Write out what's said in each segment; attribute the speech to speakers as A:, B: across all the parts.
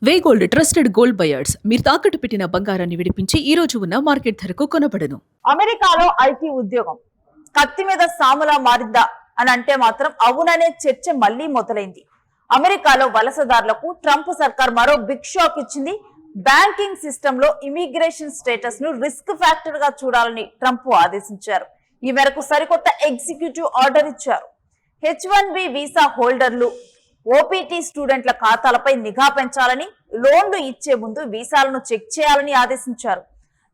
A: వే gold trusted gold buyers మీరు తాకట్టు పెట్టిన బంగారాన్ని విడిపించి ఈ రోజు ఉన్న మార్కెట్ ధరకు కొనబడను.
B: అమెరికాలో ఐటీ ఉద్యోగం కత్తి మీద సాములా మారిందా అని అంటే మాత్రం అవుననే చర్చ మళ్లీ మొదలైంది. అమెరికాలో వలసదారులకు ట్రంప్ సర్కార్ మరో బిగ్ షాక్ ఇచ్చింది. బ్యాంకింగ్ సిస్టమ్ లో ఇమిగ్రేషన్ స్టేటస్ ను రిస్క్ ఫ్యాక్టర్ గా చూడాలని ట్రంప్ ఆదేశించారు. ఈ మేరకు సరికొత్త ఎగ్జిక్యూటివ్ ఆర్డర్ ఇచ్చారు. H1B వీసా హోల్డర్లు, ఓపీటీ స్టూడెంట్ల ఖాతాలపై నిఘా పెంచాలని, లోన్లు ఇచ్చే ముందు వీసాలను చెక్ చేయాలని ఆదేశించారు.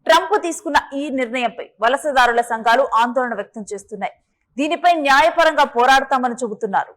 B: ట్రంప్ తీసుకున్న ఈ నిర్ణయంపై వలసదారుల సంఘాలు ఆందోళన వ్యక్తం చేస్తున్నాయి. దీనిపై న్యాయపరంగా పోరాడతామని చెబుతున్నారు.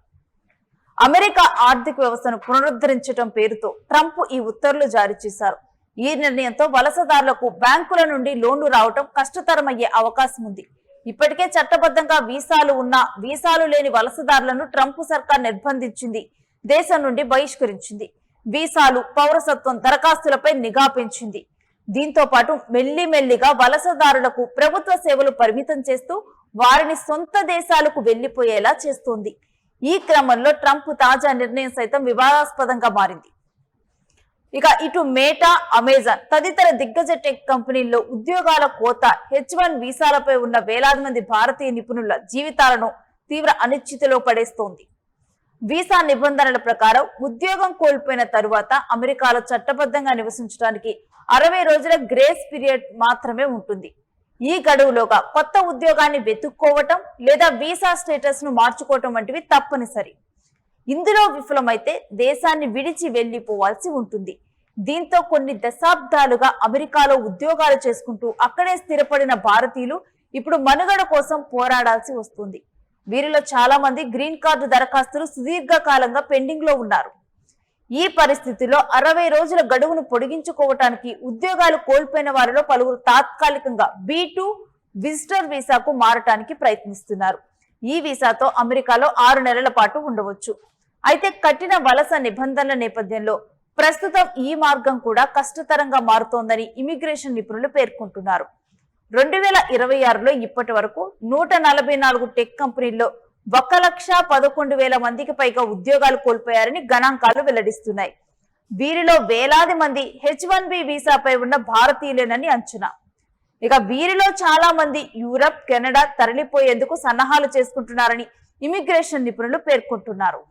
B: అమెరికా ఆర్థిక వ్యవస్థను పునరుద్ధరించడం పేరుతో ట్రంప్ ఈ ఉత్తర్వులు జారీ చేశారు. ఈ నిర్ణయంతో వలసదారులకు బ్యాంకుల నుండి లోన్లు రావటం కష్టతరమయ్యే అవకాశం ఉంది. ఇప్పటికే చట్టబద్ధంగా వీసాలు ఉన్న, వీసాలు లేని వలసదారులను ట్రంప్ సర్కార్ నిర్బంధించింది, దేశం నుండి బహిష్కరించింది. వీసాలు, పౌరసత్వం దరఖాస్తులపై నిఘా పెంచింది. దీంతో పాటు మెల్లిమెల్లిగా వలసదారులకు ప్రభుత్వ సేవలు పరిమితం చేస్తూ వారిని సొంత దేశాలకు వెళ్లిపోయేలా చేస్తోంది. ఈ క్రమంలో ట్రంప్ తాజా నిర్ణయం సైతం వివాదాస్పదంగా మారింది. ఇక ఇటు మేటా, అమెజాన్ తదితర దిగ్గజ టెక్ కంపెనీల్లో ఉద్యోగాల కోత H1 వీసాలపై ఉన్న వేలాది మంది భారతీయ నిపుణుల జీవితాలను తీవ్ర అనిశ్చితిలో పడేస్తోంది. వీసా నిబంధనల ప్రకారం ఉద్యోగం కోల్పోయిన తరువాత అమెరికాలో చట్టబద్ధంగా నివసించడానికి 60 రోజుల గ్రేస్ పీరియడ్ మాత్రమే ఉంటుంది. ఈ గడువులోగా కొత్త ఉద్యోగాన్ని వెతుక్కోవటం లేదా వీసా స్టేటస్ ను మార్చుకోవటం వంటివి తప్పనిసరి. ఇందులో విఫలమైతే దేశాన్ని విడిచి వెళ్లిపోవాల్సి ఉంటుంది. దీంతో కొన్ని దశాబ్దాలుగా అమెరికాలో ఉద్యోగాలు చేసుకుంటూ అక్కడే స్థిరపడిన భారతీయులు ఇప్పుడు మనుగడ కోసం పోరాడాల్సి వస్తుంది. వీరిలో చాలా మంది గ్రీన్ కార్డు దరఖాస్తులు సుదీర్ఘకాలంగా పెండింగ్ లో ఉన్నారు. ఈ పరిస్థితిలో 60 రోజుల గడువును పొడిగించుకోవటానికి ఉద్యోగాలు కోల్పోయిన వారిలో పలువురు తాత్కాలికంగా B2 విజిటర్ వీసాకు మారటానికి ప్రయత్నిస్తున్నారు. ఈ వీసాతో అమెరికాలో 6 నెలల పాటు ఉండవచ్చు. అయితే కఠిన వలస నిబంధనల నేపథ్యంలో ప్రస్తుతం ఈ మార్గం కూడా కష్టతరంగా మారుతోందని ఇమిగ్రేషన్ నిపుణులు పేర్కొంటున్నారు. 2026లో ఇప్పటి వరకు 144 టెక్ కంపెనీల్లో 1,11,000 మందికి పైగా ఉద్యోగాలు కోల్పోయారని గణాంకాలు వెల్లడిస్తున్నాయి. వీరిలో వేలాది మంది H1B వీసాపై ఉన్న భారతీయులేనని అంచనా. ఇక వీరిలో చాలా మంది యూరప్, కెనడా తరలిపోయేందుకు సన్నాహాలు చేసుకుంటున్నారని ఇమిగ్రేషన్ నిపుణులు పేర్కొంటున్నారు.